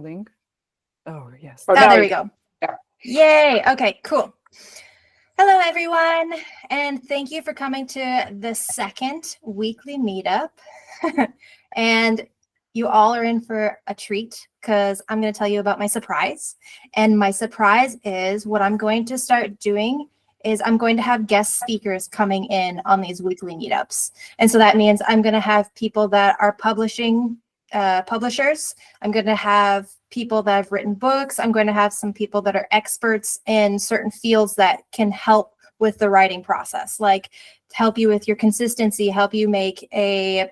link. Oh, yes. Oh, there we go. Yeah. Yay. Okay, cool. Hello, everyone. And thank you for coming to the second weekly meetup. And you all are in for a treat because I'm going to tell you about my surprise. And my surprise is what I'm going to start doing is I'm going to have guest speakers coming in on these weekly meetups. And so that means I'm going to have people that are publishers. I'm going to have people that have written books. I'm going to have some people that are experts in certain fields that can help with the writing process, like help you with your consistency, help you make a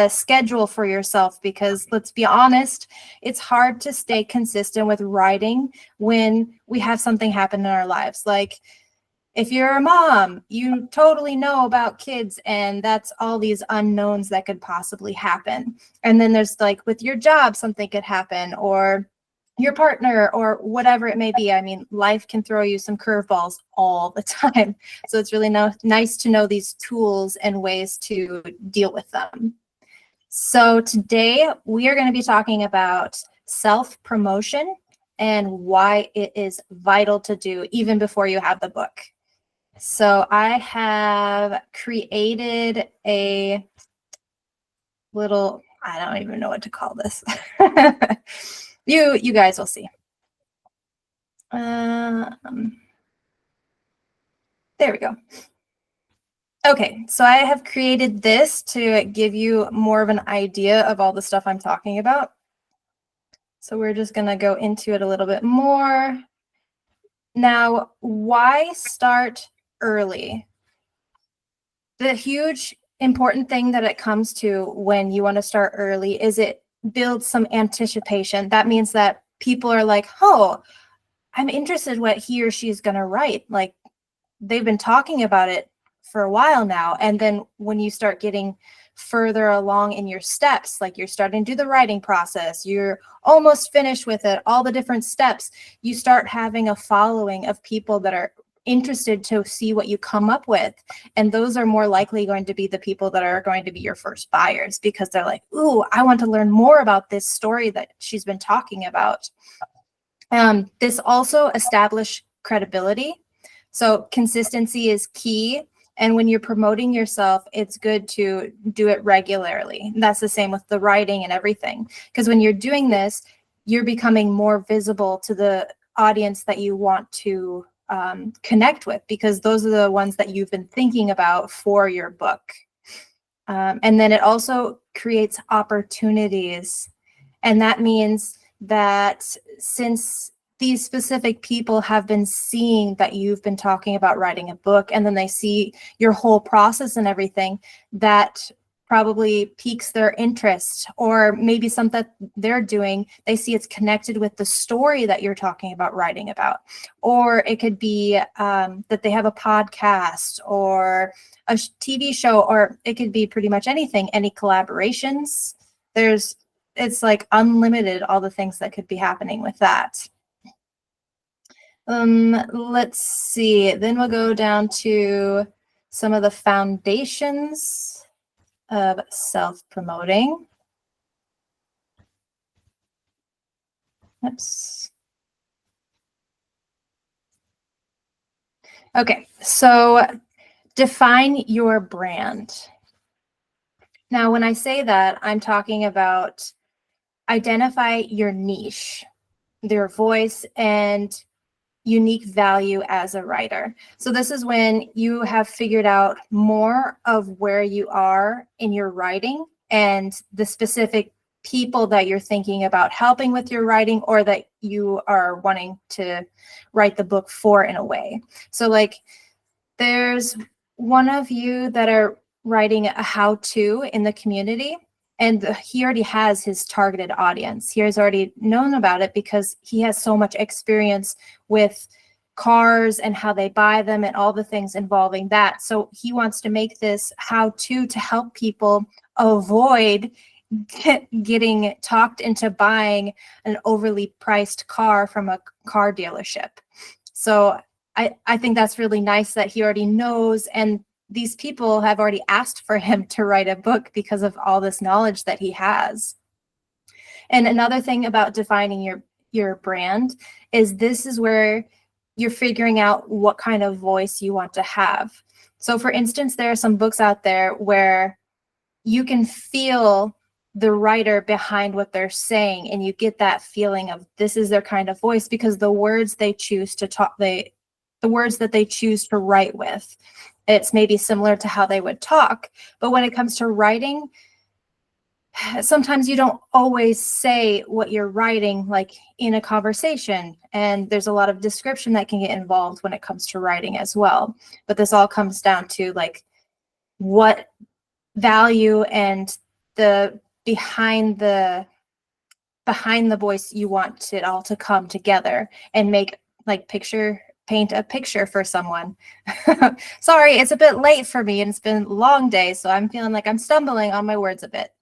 schedule for yourself, because let's be honest, it's hard to stay consistent with writing when we have something happen in our lives. Like if you're a mom, you totally know about kids, and that's all these unknowns that could possibly happen. And then there's like with your job, something could happen, or your partner, or whatever it may be. I mean, life can throw you some curveballs all the time. So it's really nice to know these tools and ways to deal with them. So today we are going to be talking about self-promotion and why it is vital to do even before you have the book. So I have created a little, I don't even know what to call this. You guys will see. There we go. Okay, so I have created this to give you more of an idea of all the stuff I'm talking about. So we're just going to go into it a little bit more. Now, why start early? The huge important thing that it comes to when you want to start early is it builds some anticipation. That means that people are like, oh, I'm interested what he or she is going to write. Like they've been talking about it for a while now. And then when you start getting further along in your steps, like you're starting to do the writing process, you're almost finished with it, all the different steps, you start having a following of people that are interested to see what you come up with. And those are more likely going to be the people that are going to be your first buyers, because they're like, ooh, I want to learn more about this story that she's been talking about. This also establishes credibility. So consistency is key. And when you're promoting yourself, it's good to do it regularly. And that's the same with the writing and everything. Because when you're doing this, you're becoming more visible to the audience that you want to connect with, because those are the ones that you've been thinking about for your book. And then it also creates opportunities. And that means that since these specific people have been seeing that you've been talking about writing a book, and then they see your whole process and everything, that probably piques their interest, or maybe something that they're doing, they see it's connected with the story that you're talking about writing about. Or it could be that they have a podcast or a TV show, or it could be pretty much anything, any collaborations. It's like unlimited, all the things that could be happening with that. Let's see, then we'll go down to some of the foundations of self-promoting. Oops. Okay, so define your brand. Now, when I say that, I'm talking about identify your niche, their voice, and unique value as a writer. So this is when you have figured out more of where you are in your writing and the specific people that you're thinking about helping with your writing, or that you are wanting to write the book for in a way. So like there's one of you that are writing a how-to in the community, and he already has his targeted audience. He has already known about it because he has so much experience with cars and how they buy them and all the things involving that. So he wants to make this how-to to help people avoid getting talked into buying an overly priced car from a car dealership. So I think that's really nice that he already knows, and these people have already asked for him to write a book because of all this knowledge that he has. And another thing about defining your brand is this is where you're figuring out what kind of voice you want to have. So for instance, there are some books out there where you can feel the writer behind what they're saying, and you get that feeling of this is their kind of voice because the words they choose to talk, the words that they choose to write with, it's maybe similar to how they would talk. But when it comes to writing, sometimes you don't always say what you're writing like in a conversation, and there's a lot of description that can get involved when it comes to writing as well. But this all comes down to like what value and the behind the voice you want it all to come together and make like paint a picture for someone. Sorry, it's a bit late for me and it's been a long day, so I'm feeling like I'm stumbling on my words a bit.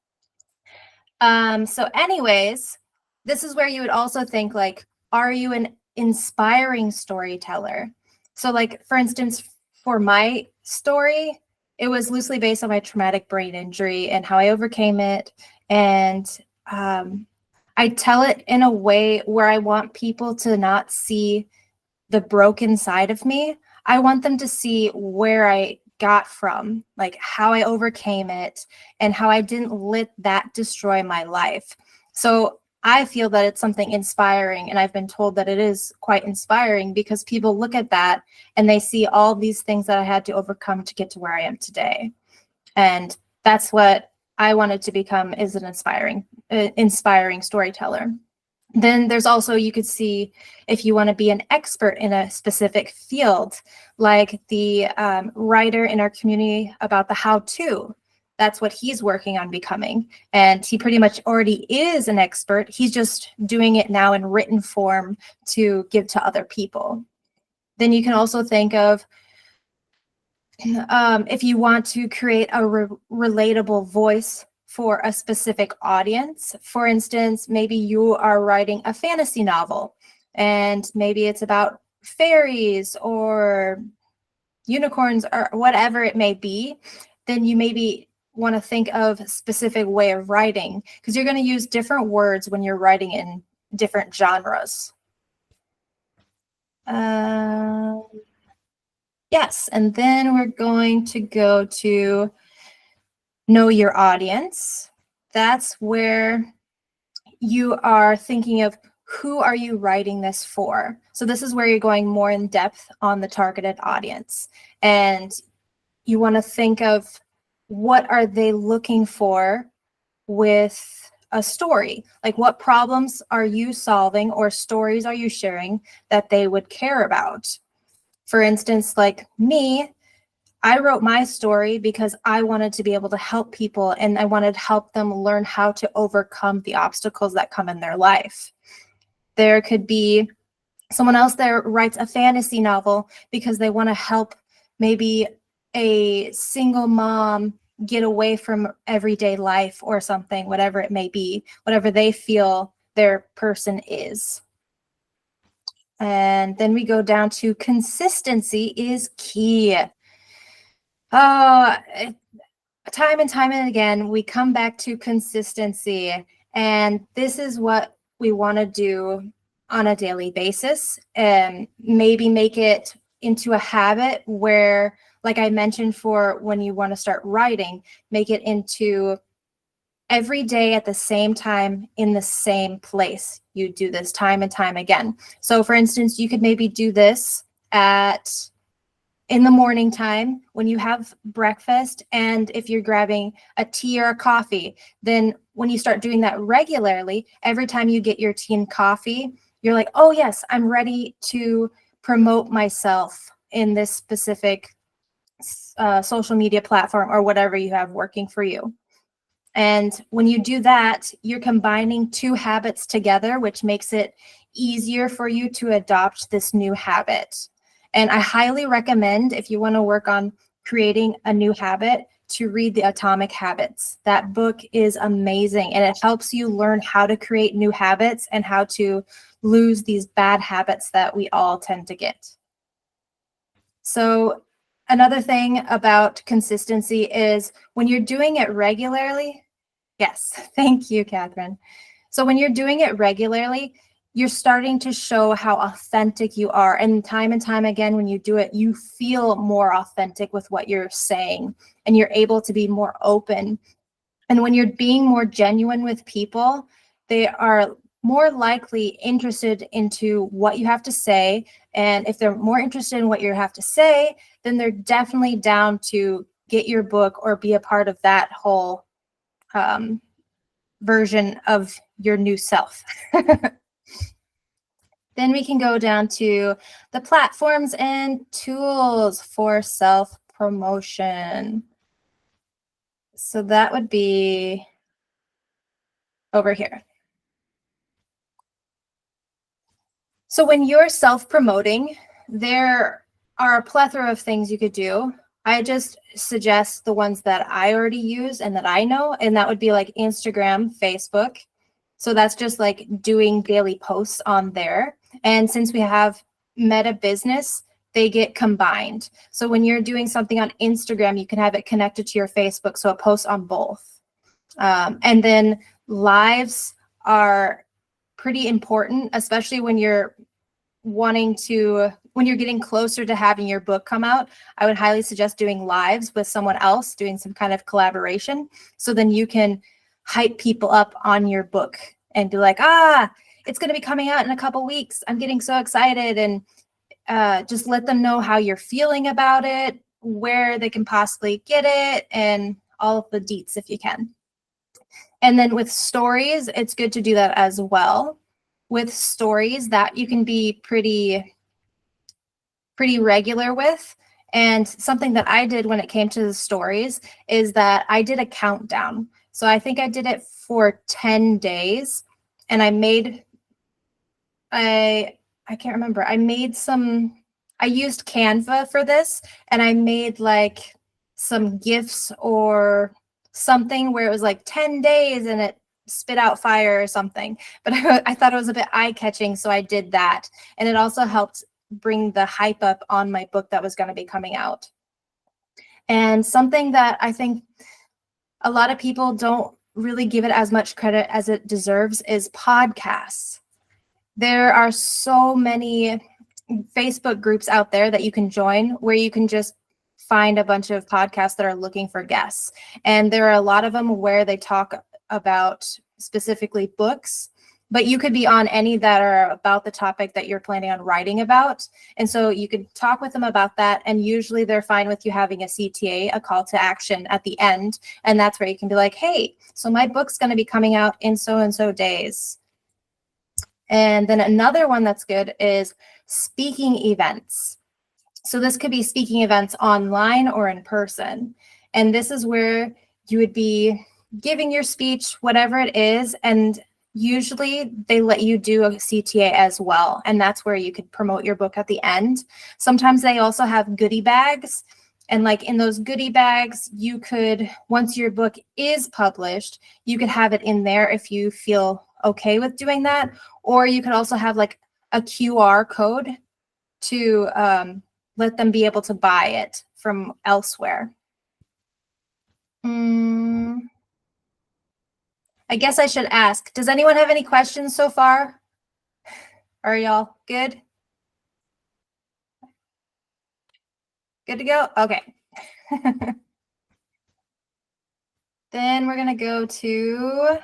So anyways, this is where you would also think like, are you an inspiring storyteller? So like, for instance, for my story, it was loosely based on my traumatic brain injury and how I overcame it. And I tell it in a way where I want people to not see the broken side of me. I want them to see where I got from, like how I overcame it and how I didn't let that destroy my life. So I feel that it's something inspiring, and I've been told that it is quite inspiring because people look at that and they see all these things that I had to overcome to get to where I am today. And that's what I wanted to become, is an inspiring storyteller. Then there's also, you could see if you want to be an expert in a specific field, like the writer in our community about the how-to. That's what he's working on becoming. And he pretty much already is an expert. He's just doing it now in written form to give to other people. Then you can also think of if you want to create a relatable voice for a specific audience. For instance, maybe you are writing a fantasy novel and maybe it's about fairies or unicorns or whatever it may be. Then you maybe want to think of a specific way of writing because you're going to use different words when you're writing in different genres. Yes, and then we're going to go to know your audience. That's where you are thinking of who are you writing this for? So this is where you're going more in depth on the targeted audience. And you want to think of what are they looking for with a story? Like what problems are you solving or stories are you sharing that they would care about? For instance, like me, I wrote my story because I wanted to be able to help people and I wanted to help them learn how to overcome the obstacles that come in their life. There could be someone else that writes a fantasy novel because they want to help maybe a single mom get away from everyday life or something, whatever it may be, whatever they feel their person is. And then we go down to consistency is key. Time and time and again, we come back to consistency. And this is what we want to do on a daily basis, and maybe make it into a habit where, like I mentioned, for when you want to start writing, make it into every day at the same time in the same place. You do this time and time again. So for instance, you could maybe do this in the morning time when you have breakfast, and if you're grabbing a tea or a coffee, then when you start doing that regularly, every time you get your tea and coffee, you're like, oh yes, I'm ready to promote myself in this specific social media platform or whatever you have working for you. And when you do that, you're combining two habits together, which makes it easier for you to adopt this new habit. And I highly recommend, if you want to work on creating a new habit, to read the Atomic Habits. That book is amazing, and it helps you learn how to create new habits and how to lose these bad habits that we all tend to get. So another thing about consistency is when you're doing it regularly. Yes, thank you, Catherine. So when you're doing it regularly, you're starting to show how authentic you are. And time again, when you do it, you feel more authentic with what you're saying, and you're able to be more open. And when you're being more genuine with people, they are more likely interested into what you have to say. And if they're more interested in what you have to say, then they're definitely down to get your book or be a part of that whole version of your new self. Then we can go down to the platforms and tools for self-promotion. So that would be over here. So when you're self-promoting, there are a plethora of things you could do. I just suggest the ones that I already use and that I know, and that would be like Instagram, Facebook. So that's just like doing daily posts on there. And since we have Meta Business, they get combined. So when you're doing something on Instagram, you can have it connected to your Facebook, so it posts on both. And then lives are pretty important, especially when you're when you're getting closer to having your book come out. I would highly suggest doing lives with someone else, doing some kind of collaboration. So then you can hype people up on your book and be like, it's going to be coming out in a couple weeks. I'm getting so excited. And just let them know how you're feeling about it, where they can possibly get it, and all of the deets if you can. And then with stories, it's good to do that as well. With stories, that you can be pretty regular with. And something that I did when it came to the stories is that I did a countdown. So I think I did it for 10 days, and I can't remember. I used Canva for this, and I made like some GIFs or something where it was like 10 days and it spit out fire or something. But I thought it was a bit eye-catching, so I did that. And it also helped bring the hype up on my book that was going to be coming out. And something that I think a lot of people don't really give it as much credit as it deserves is podcasts. There are so many Facebook groups out there that you can join where you can just find a bunch of podcasts that are looking for guests. And there are a lot of them where they talk about specifically books, but you could be on any that are about the topic that you're planning on writing about. And so you could talk with them about that. And usually they're fine with you having a CTA, a call to action at the end. And that's where you can be like, hey, so my book's going to be coming out in so-and-so days. And then another one that's good is speaking events. So this could be speaking events online or in person. And this is where you would be giving your speech, whatever it is. And usually they let you do a CTA as well. And that's where you could promote your book at the end. Sometimes they also have goodie bags. And like in those goodie bags, you could, once your book is published, you could have it in there if you feel okay with doing that. Or you could also have like a QR code to let them be able to buy it from elsewhere. I guess I should ask, does anyone have any questions so far? Are y'all good? Good to go? Okay. Then we're going to go to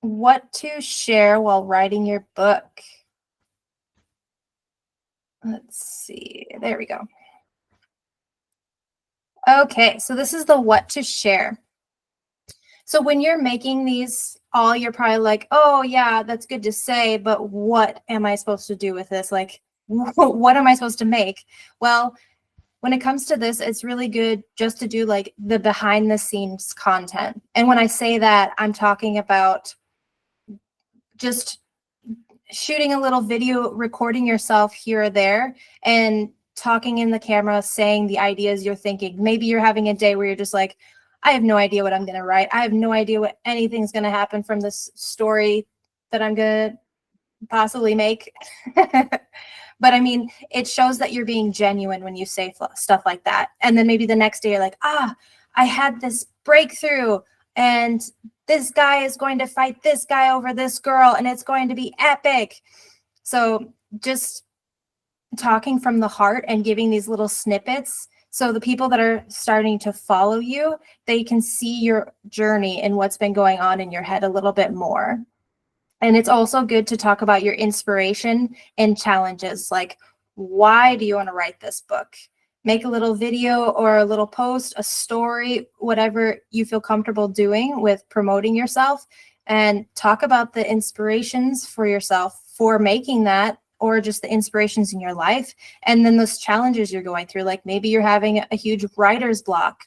what to share while writing your book. Let's see. There we go. Okay, so this is the what to share. So when you're making these all, you're probably like, oh yeah, that's good to say, but what am I supposed to do with this? Like, what am I supposed to make? Well, when it comes to this, it's really good just to do like the behind the scenes content. And when I say that, I'm talking about just shooting a little video, recording yourself here or there, and talking in the camera, saying the ideas you're thinking. Maybe you're having a day where you're just like, I have no idea what I'm going to write. I have no idea what anything's going to happen from this story that I'm going to possibly make. But I mean, it shows that you're being genuine when you say stuff like that. And then maybe the next day you're like, I had this breakthrough and this guy is going to fight this guy over this girl and it's going to be epic. So just talking from the heart and giving these little snippets, so the people that are starting to follow you, they can see your journey and what's been going on in your head a little bit more. And it's also good to talk about your inspiration and challenges. Like, why do you want to write this book? Make a little video or a little post, a story, whatever you feel comfortable doing with promoting yourself, and talk about the inspirations for yourself for making that, or just the inspirations in your life. And then those challenges you're going through, like maybe you're having a huge writer's block,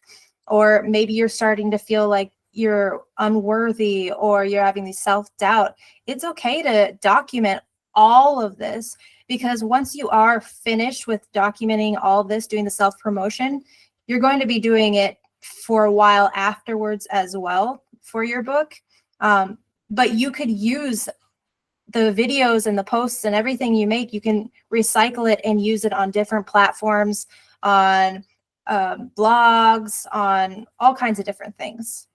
or maybe you're starting to feel like you're unworthy, or you're having these self-doubt. It's okay to document all of this, because once you are finished with documenting all this, doing the self-promotion, you're going to be doing it for a while afterwards as well for your book. But you could use the videos and the posts and everything you make, you can recycle it and use it on different platforms, on blogs, on all kinds of different things.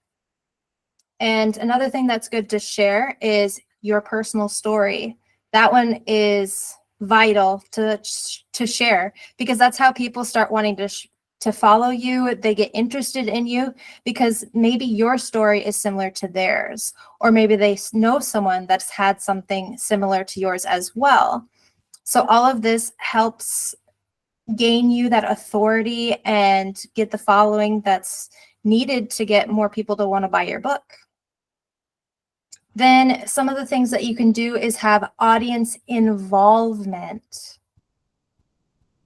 And another thing that's good to share is your personal story. That one is vital to share, because that's how people start wanting to follow you. They get interested in you because maybe your story is similar to theirs, or maybe they know someone that's had something similar to yours as well. So all of this helps gain you that authority and get the following that's needed to get more people to want to buy your book. Then some of the things that you can do is have audience involvement.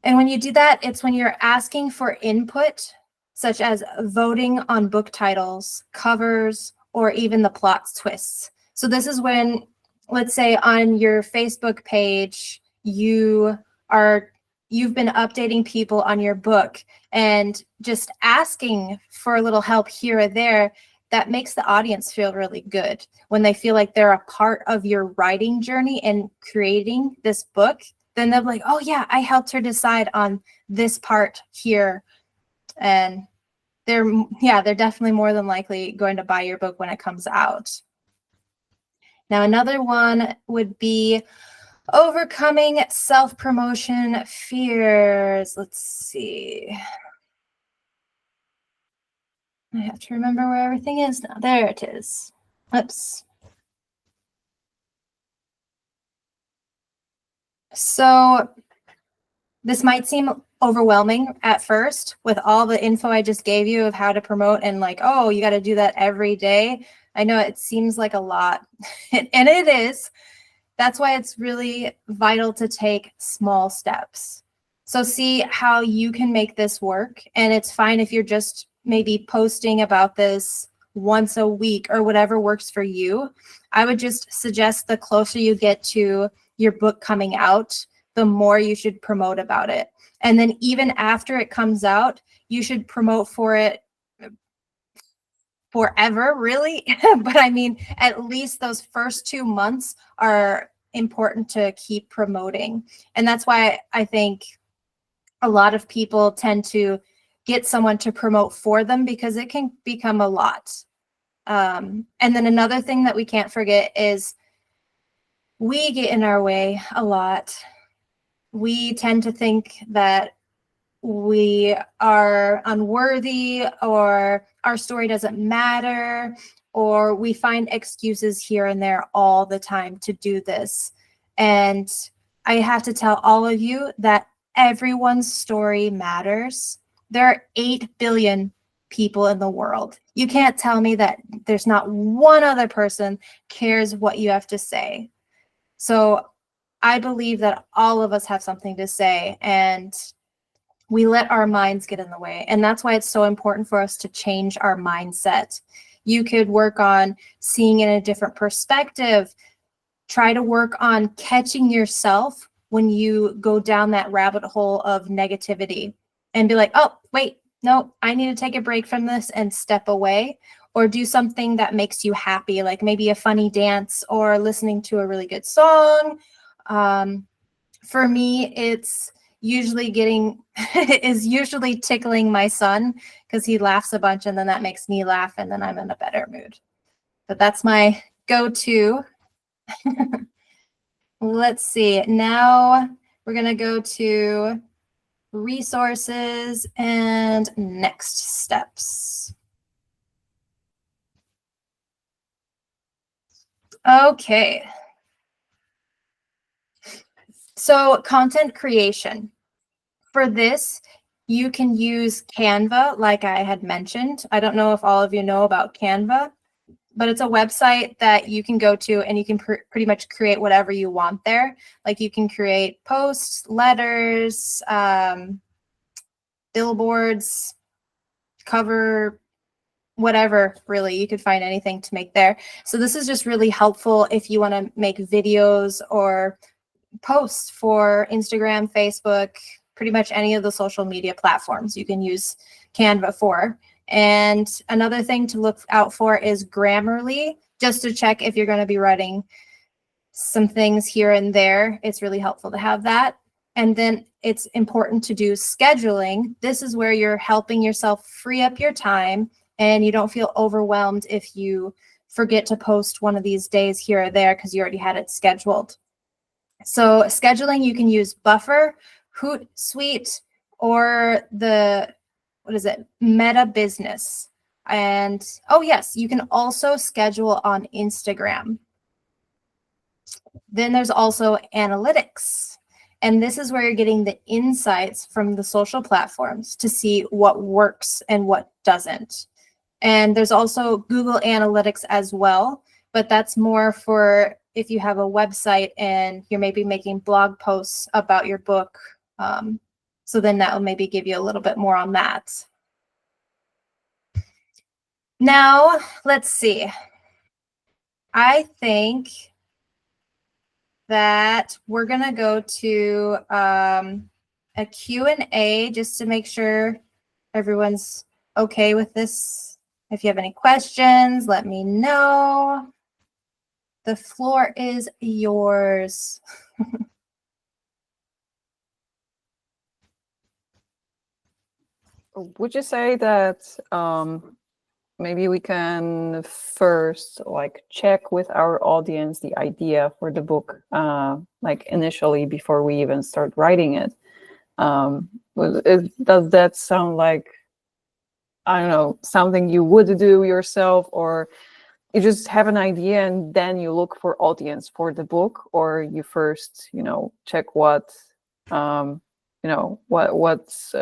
And when you do that, it's when you're asking for input, such as voting on book titles, covers, or even the plot twists. So this is when, let's say on your Facebook page, you've been updating people on your book and just asking for a little help here or there. That makes the audience feel really good when they feel like they're a part of your writing journey and creating this book. Then they'll be like, oh yeah, I helped her decide on this part here. And they're definitely more than likely going to buy your book when it comes out. Now, another one would be overcoming self-promotion fears. Let's see. I have to remember where everything is now. There it is. Oops. So this might seem overwhelming at first with all the info I just gave you of how to promote, and like, oh, you got to do that every day. I know it seems like a lot, and it is. That's why it's really vital to take small steps. So see how you can make this work. And it's fine if you're just maybe posting about this once a week or whatever works for you. I would just suggest the closer you get to your book coming out, the more you should promote about it. And then even after it comes out, you should promote for it forever, really. But I mean, at least those first 2 months are important to keep promoting. And that's why I think a lot of people tend to get someone to promote for them, because it can become a lot. And then another thing that we can't forget is we get in our way a lot. We tend to think that we are unworthy, or our story doesn't matter, or we find excuses here and there all the time to do this. And I have to tell all of you that everyone's story matters. There are 8 billion people in the world. You can't tell me that there's not one other person cares what you have to say. So I believe that all of us have something to say, and we let our minds get in the way. And that's why it's so important for us to change our mindset. You could work on seeing it in a different perspective. Try to work on catching yourself when you go down that rabbit hole of negativity and be like, oh, wait, no, I need to take a break from this and step away, or do something that makes you happy, like maybe a funny dance or listening to a really good song. For me, it's usually tickling my son, because he laughs a bunch and then that makes me laugh and then I'm in a better mood. but that's my go-to. Let's see. Now we're going to go to resources and next steps. Okay. So content creation. For this, you can use Canva, like I had mentioned. I don't know if all of you know about Canva, but it's a website that you can go to and you can pretty much create whatever you want there. Like you can create posts, letters, billboards, cover, whatever, really. You could find anything to make there. So this is just really helpful if you want to make videos or posts for Instagram, Facebook, pretty much any of the social media platforms you can use Canva for. And another thing to look out for is Grammarly, just to check if you're going to be writing some things here and there. It's really helpful to have that. And then it's important to do scheduling. This is where you're helping yourself free up your time and you don't feel overwhelmed if you forget to post one of these days here or there because you already had it scheduled. So scheduling, you can use Buffer, Hootsuite, or Meta Business. And oh yes, you can also schedule on Instagram. Then there's also analytics. And this is where you're getting the insights from the social platforms to see what works and what doesn't. And there's also Google Analytics as well, but that's more for if you have a website and you're maybe making blog posts about your book. So then that will maybe give you a little bit more on that. Now, let's see. I think that we're going to go to a Q&A just to make sure everyone's okay with this. If you have any questions, let me know. The floor is yours. Would you say that maybe we can first like check with our audience the idea for the book, like initially before we even start writing it? Does that sound like, I don't know, something you would do yourself, or you just have an idea and then you look for audience for the book, or you first, check what, what's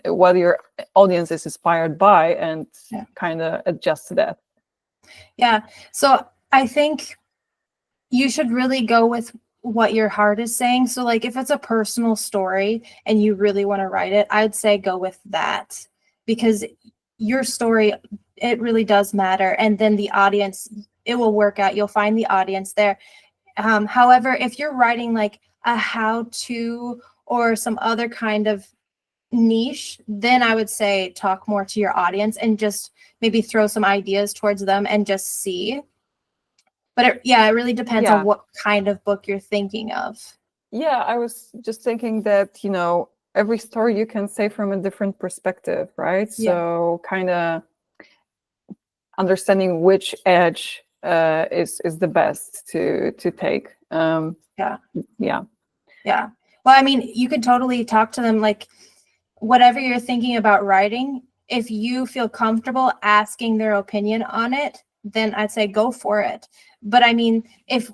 what your audience is inspired by, and kind of adjust to that? Yeah. So I think you should really go with what your heart is saying. So like if it's a personal story and you really want to write it, I'd say go with that, because your story, it really does matter. And then the audience, it will work out. You'll find the audience there. However, if you're writing like a how-to or some other kind of niche, then I would say talk more to your audience and just maybe throw some ideas towards them and just see. But it really depends on what kind of book you're thinking of. Yeah, I was just thinking that, every story you can say from a different perspective, right? Yeah. So kind of understanding which edge is the best to take. Yeah. Well, I mean, you could totally talk to them like whatever you're thinking about writing. If you feel comfortable asking their opinion on it, then I'd say go for it. But I mean, if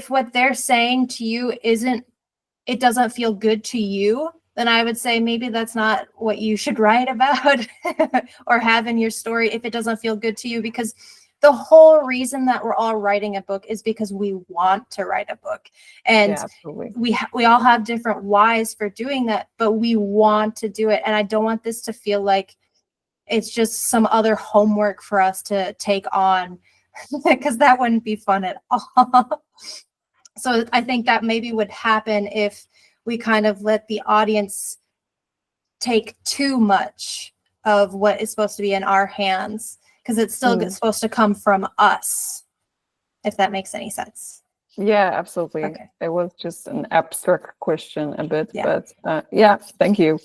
what they're saying to you it doesn't feel good to you, then I would say maybe that's not what you should write about or have in your story if it doesn't feel good to you, because the whole reason that we're all writing a book is because we want to write a book. And we all have different whys for doing that, but we want to do it. And I don't want this to feel like it's just some other homework for us to take on, because that wouldn't be fun at all. So I think that maybe would happen if we kind of let the audience take too much of what is supposed to be in our hands, because it's still supposed to come from us, if that makes any sense. Yeah, absolutely. Okay. It was just an abstract question a bit, but thank you.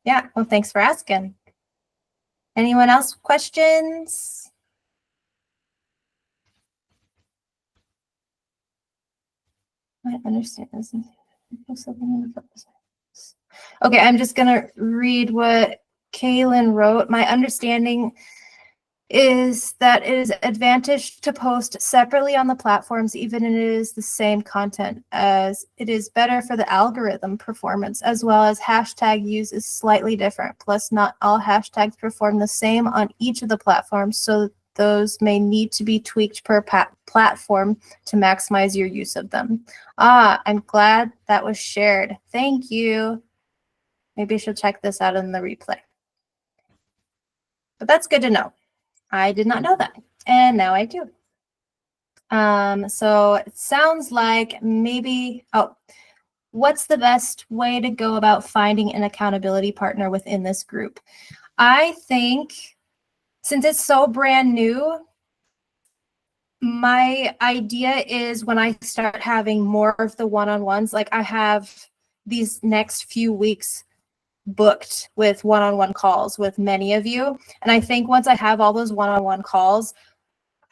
Yeah, well, thanks for asking. Anyone else questions? I understand this. Okay, I'm just gonna read what Kaylin wrote. My understanding is that it is advantage to post separately on the platforms, even if it is the same content, as it is better for the algorithm performance, as well as hashtag use is slightly different. Plus, not all hashtags perform the same on each of the platforms, so those may need to be tweaked per platform to maximize your use of them. I'm glad that was shared. Thank you. Maybe I should check this out in the replay. But that's good to know. I did not know that, and now I do. So it sounds like maybe, what's the best way to go about finding an accountability partner within this group? I think since it's so brand new, my idea is when I start having more of the one-on-ones, like I have these next few weeks booked with one-on-one calls with many of you. And I think once I have all those one-on-one calls,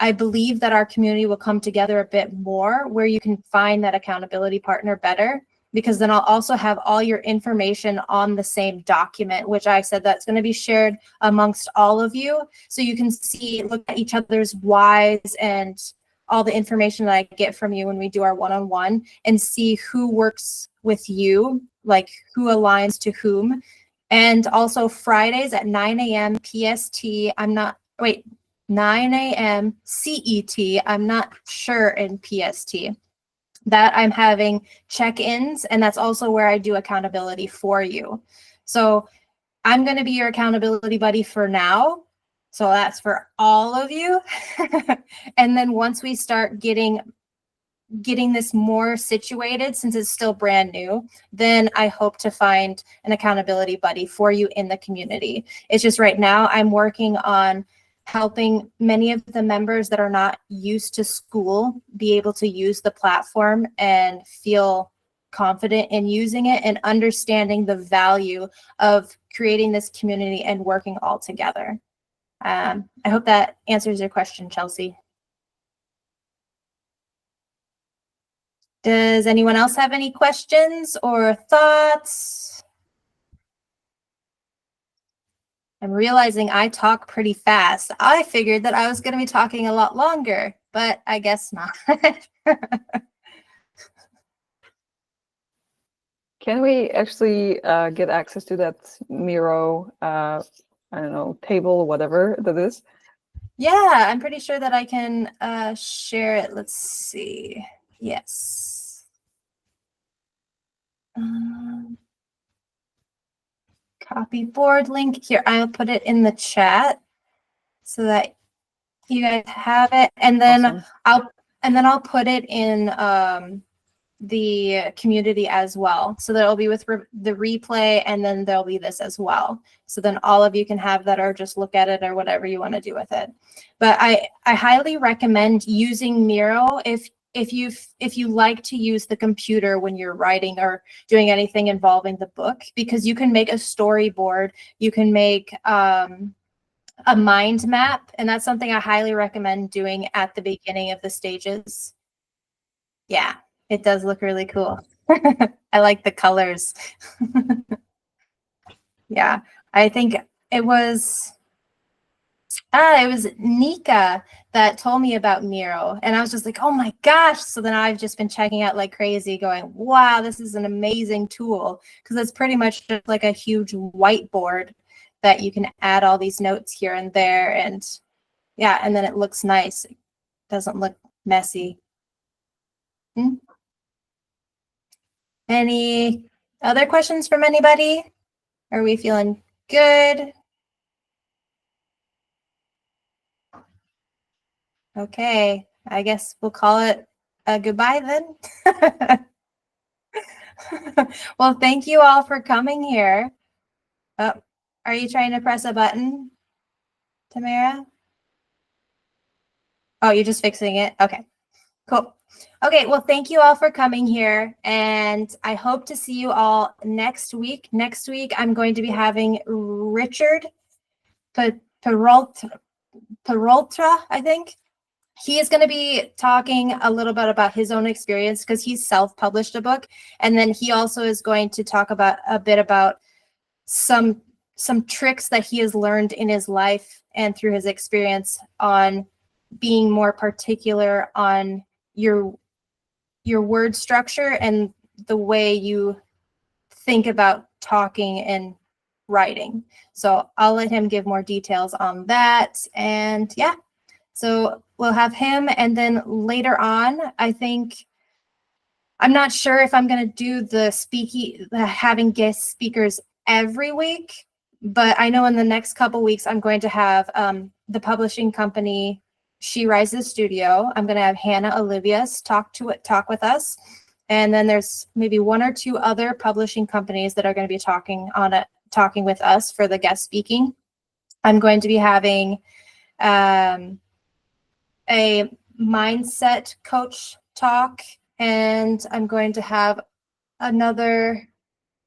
I believe that our community will come together a bit more where you can find that accountability partner better, because then I'll also have all your information on the same document, which I said that's going to be shared amongst all of you. So you can see, look at each other's whys and all the information that I get from you when we do our one-on-one, and see who works with you, like who aligns to whom. And also Fridays at 9 a.m. PST, 9 a.m. CET, I'm not sure in PST, that I'm having check-ins, and that's also where I do accountability for you. So I'm going to be your accountability buddy for now. So that's for all of you. And then once we start getting this more situated, since it's still brand new, then I hope to find an accountability buddy for you in the community. It's just right now I'm working on helping many of the members that are not used to school be able to use the platform and feel confident in using it and understanding the value of creating this community and working all together. I hope that answers your question, Chelsea. Does anyone else have any questions or thoughts? I'm realizing I talk pretty fast. I figured that I was going to be talking a lot longer, but I guess not. Can we actually get access to that Miro, I don't know, table, whatever that is? Yeah, I'm pretty sure that I can share it. Let's see. Yes. Copy board link here. I'll put it in the chat so that you guys have it, and then Awesome. I'll put it in the community as well. So that'll be with the replay, and then there'll be this as well. So then all of you can have that, or just look at it, or whatever you want to do with it. But I highly recommend using Miro if you like to use the computer when you're writing or doing anything involving the book, because you can make a storyboard, you can make a mind map, and that's something I highly recommend doing at the beginning of the stages. Yeah, it does look really cool. I like the colors. Yeah, I think it was Nika that told me about Miro, and I was just like, oh my gosh. So then I've just been checking out like crazy, going, wow, this is an amazing tool, because it's pretty much just like a huge whiteboard that you can add all these notes here and there, and yeah, and then it looks nice. It doesn't look messy. Any other questions from anybody? Are we feeling good? Okay, I guess we'll call it a goodbye then. Well, thank you all for coming here. Oh, are you trying to press a button, Tamara? Oh, you're just fixing it? Okay, cool. Okay, well, thank you all for coming here, and I hope to see you all next week. Next week, I'm going to be having Richard Peralta, I think. He is going to be talking a little bit about his own experience because he's self-published a book. And then he also is going to talk about a bit about some tricks that he has learned in his life and through his experience on being more particular on your word structure and the way you think about talking and writing. So I'll let him give more details on that. And yeah, so we'll have him. And then later on, I think, I'm not sure if I'm going to do having guest speakers every week, but I know in the next couple weeks, I'm going to have the publishing company, She Rises Studio. I'm going to have Hannah Olivias talk with us. And then there's maybe one or two other publishing companies that are going to be talking with us for the guest speaking. I'm going to be having a mindset coach talk, and I'm going to have another,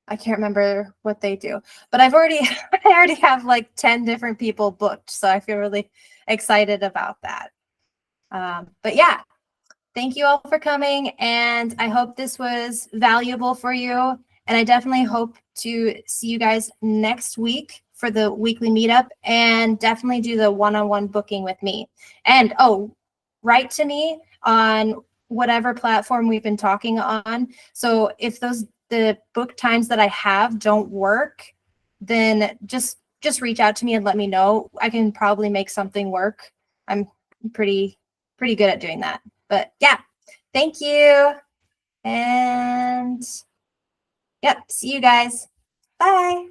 I can't remember what they do, but I already have like 10 different people booked. So I feel really excited about that. But yeah, thank you all for coming, and I hope this was valuable for you. And I definitely hope to see you guys next week for the weekly meetup, and definitely do the one-on-one booking with me. And write to me on whatever platform we've been talking on. So if the book times that I have don't work, then just reach out to me and let me know. I can probably make something work. I'm pretty good at doing that. But yeah, thank you. And yep, see you guys. Bye.